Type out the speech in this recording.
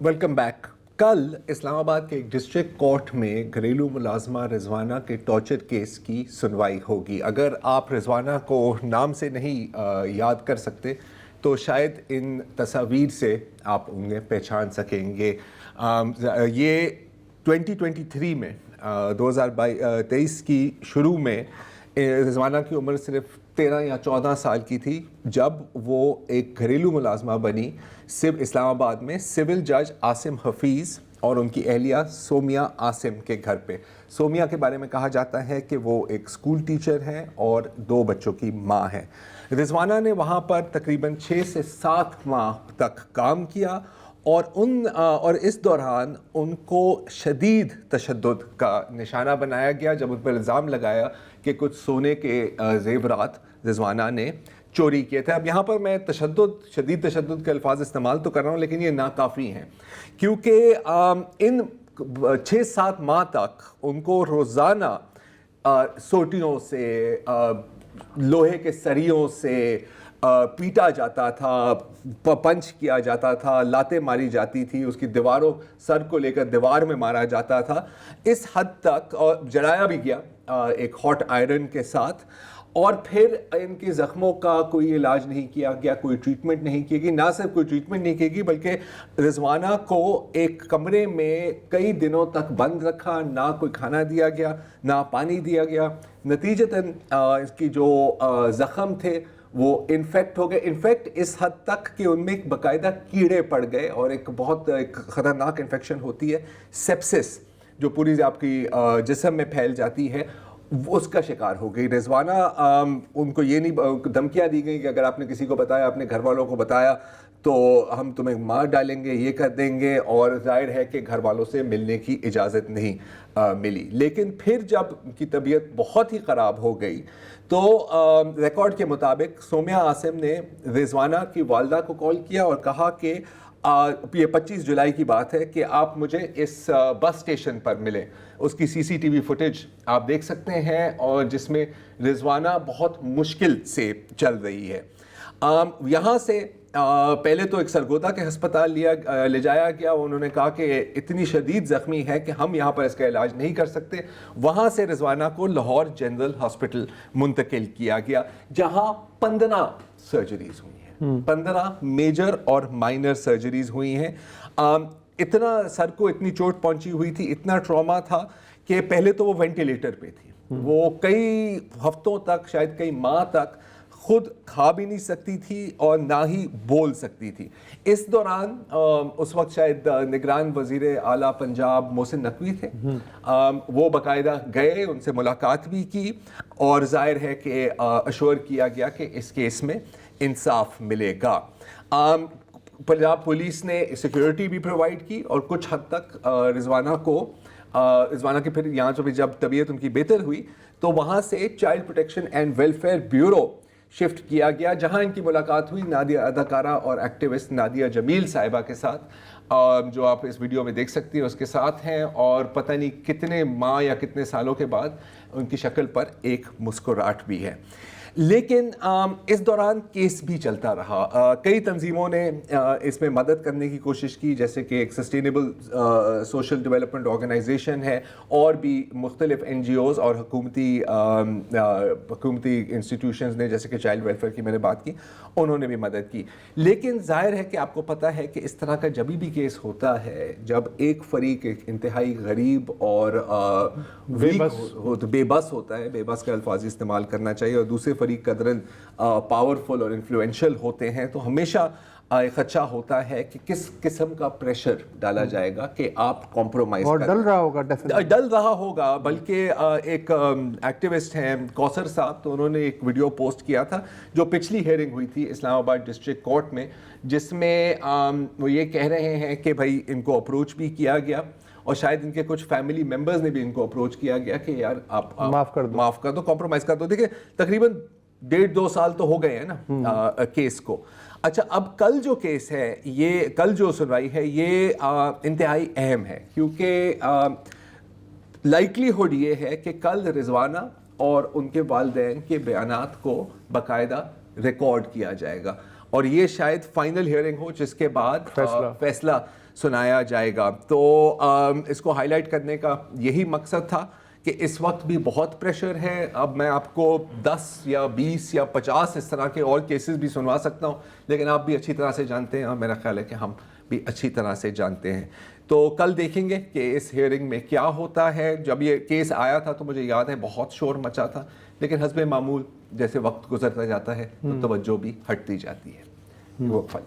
Welcome back. कल इस्लामाबाद के एक डिस्ट्रिक्ट कोर्ट में घरेलू मुलाजमा रिजवाना के टॉर्चर केस की सुनवाई होगी। अगर आप रिजवाना को नाम से नहीं याद कर सकते तो शायद इन तस्वीर से आप उन्हें पहचान सकेंगे। ये 2023 में 2023 की शुरू में रिजवाना की उम्र सिर्फ 13 या 14 साल की थी जब वो एक घरेलू मुलाजमा बनी इस्लामाबाद में सिविल जज आसिम हफीज़ और उनकी अहलिया सोमिया आसिम के घर पे। सोमिया के बारे में कहा जाता है कि वो एक स्कूल टीचर हैं और 2 बच्चों की माँ हैं। रिजवाना ने वहाँ पर तकरीबन 6 से 7 माह तक काम किया और इस दौरान उनको शदीद तशद्दुद का निशाना बनाया गया जब उन पर इल्ज़ाम लगाया कि कुछ सोने के ज़ेवरात रिजवाना ने चोरी किए थे। अब यहाँ पर मैं शदीद तशद्दुद के अल्फाज इस्तेमाल तो कर रहा हूँ, लेकिन ये नाकाफ़ी हैं क्योंकि इन 6-7 माह तक उनको रोज़ाना सोटियों से, लोहे के सरियों से पीटा जाता था, पंच किया जाता था, लातें मारी जाती थी, उसकी दीवारों सर को लेकर दीवार में मारा जाता था इस हद तक, और जलाया भी गया एक हॉट आयरन के साथ। और फिर इनके ज़ख्मों का कोई इलाज नहीं किया गया, कोई ट्रीटमेंट नहीं की गई। ना सिर्फ कोई ट्रीटमेंट नहीं की गई बल्कि रिजवाना को एक कमरे में कई दिनों तक बंद रखा, ना कोई खाना दिया गया, ना पानी दिया गया। नतीजतन इसकी जो ज़ख्म थे वो इन्फेक्ट हो गए। इन्फेक्ट इस हद तक कि उनमें एक बाकायदा कीड़े पड़ गए और एक ख़तरनाक इन्फेक्शन होती है सेप्सिस, जो पूरी आपकी जिस्म में फैल जाती है, उसका शिकार हो गई रिजवाना। उनको ये नहीं धमकियाँ दी गई कि अगर आपने किसी को बताया, अपने घर वालों को बताया तो हम तुम्हें मार डालेंगे, ये कर देंगे, और जाहिर है कि घर वालों से मिलने की इजाज़त नहीं मिली। लेकिन फिर जब उनकी तबीयत बहुत ही ख़राब हो गई तो रिकॉर्ड के मुताबिक सोमिया आसिम ने रिजवाना की वालदा को कॉल किया और कहा कि ये 25 जुलाई की बात है कि आप मुझे इस बस स्टेशन पर मिले। उसकी सीसीटीवी फुटेज आप देख सकते हैं और जिसमें रिजवाना बहुत मुश्किल से चल रही है। यहाँ से पहले तो एक सरगोदा के हस्पताल ले जाया गया। उन्होंने कहा कि इतनी शदीद ज़ख्मी है कि हम यहाँ पर इसका इलाज नहीं कर सकते। वहाँ से रिजवाना को लाहौर जनरल हॉस्पिटल मुंतकिल किया गया जहाँ 15 सर्जरीज हुई हैं, 15 मेजर और माइनर सर्जरीज हुई हैं। इतना सर को इतनी चोट पहुंची हुई थी, इतना ट्रॉमा था कि पहले तो वो वेंटिलेटर पे थी। वो कई हफ्तों तक, शायद कई माह तक खुद खा भी नहीं सकती थी और ना ही बोल सकती थी। इस दौरान उस वक्त शायद निगरान वजीर आला पंजाब मोहसिन नकवी थे। वो बाकायदा गए, उनसे मुलाकात भी की और जाहिर है कि अश्योर किया गया कि इस केस में इंसाफ मिलेगा। पंजाब पुलिस ने सिक्योरिटी भी प्रोवाइड की और कुछ हद तक रिजवाना की फिर यहाँ जब तबीयत उनकी बेहतर हुई तो वहाँ से child protection and welfare bureau shift किया गया, जहां इनकी मुलाकात हुई नादिया, अदाकारा और एक्टिविस्ट नादिया जमील साहिबा के साथ, जो आप इस वीडियो में देख सकती हैं, उसके साथ हैं। और पता नहीं कितने माह या कितने सालों के बाद उनकी शक्ल पर एक मुस्कुराहट भी है। लेकिन इस दौरान केस भी चलता रहा। कई तंजीमों ने इसमें मदद करने की कोशिश की, जैसे कि एक सस्टेनेबल सोशल डेवलपमेंट ऑर्गेनाइजेशन है और भी मुख्तलिफ NGOs और हुकूमती इंस्टीट्यूशंस ने, जैसे कि चाइल्ड वेलफेयर की मैंने बात की, उन्होंने भी मदद की। लेकिन जाहिर है कि आपको पता है कि इस तरह का जब भी केस होता है, जब एक फरीक एक इंतहाई गरीब और बेबस होता है, बेबस का अल्फाज इस्तेमाल करना चाहिए, और दूसरे फरीक कदरन पावरफुल और इन्फ्लुएंशियल होते हैं, तो हमेशा एक खदशा होता है कि किस किस्म का प्रेशर डाला जाएगा कि आप कॉम्प्रोमाइज और डल रहा होगा। बल्कि एक एक्टिविस्ट हैं कौसर साहब, तो उन्होंने एक वीडियो पोस्ट किया था जो पिछली हेयरिंग हुई थी इस्लामाबाद डिस्ट्रिक्ट कोर्ट में, जिसमें वो ये कह रहे हैं कि भाई इनको अप्रोच भी किया गया और शायद इनके कुछ फैमिली मेंबर्स ने भी इनको अप्रोच किया गया कि यार आप माफ़ कर दो, कॉम्प्रोमाइज़ कर दो। देखिए तकरीबन 1.5-2 साल तो हो गए हैं ना केस को। अच्छा, अब कल जो केस है, ये कल जो सुनवाई है, ये इंतहाई अहम है क्योंकि लाइकलीहुड ये है कि कल रिजवाना और उनके वालिदैन के बयानात को बाकायदा रिकॉर्ड किया जाएगा اور یہ شاید فائنل ہیئرنگ ہو جس کے بعد فیصلہ سنایا جائے گا. تو اس کو ہائی لائٹ کرنے کا یہی مقصد تھا کہ اس وقت بھی بہت پریشر ہے. اب میں آپ کو 10 یا 20 یا 50 اس طرح کے اور کیسز بھی سنوا سکتا ہوں, لیکن آپ بھی اچھی طرح سے جانتے ہیں اور میرا خیال ہے کہ ہم بھی اچھی طرح سے جانتے ہیں. تو کل دیکھیں گے کہ اس ہیئرنگ میں کیا ہوتا ہے. جب یہ کیس آیا تھا تو مجھے یاد ہے بہت شور مچا تھا, لیکن حسب معمول جیسے وقت گزرتا جاتا ہے تو توجہ بھی ہٹتی جاتی ہے.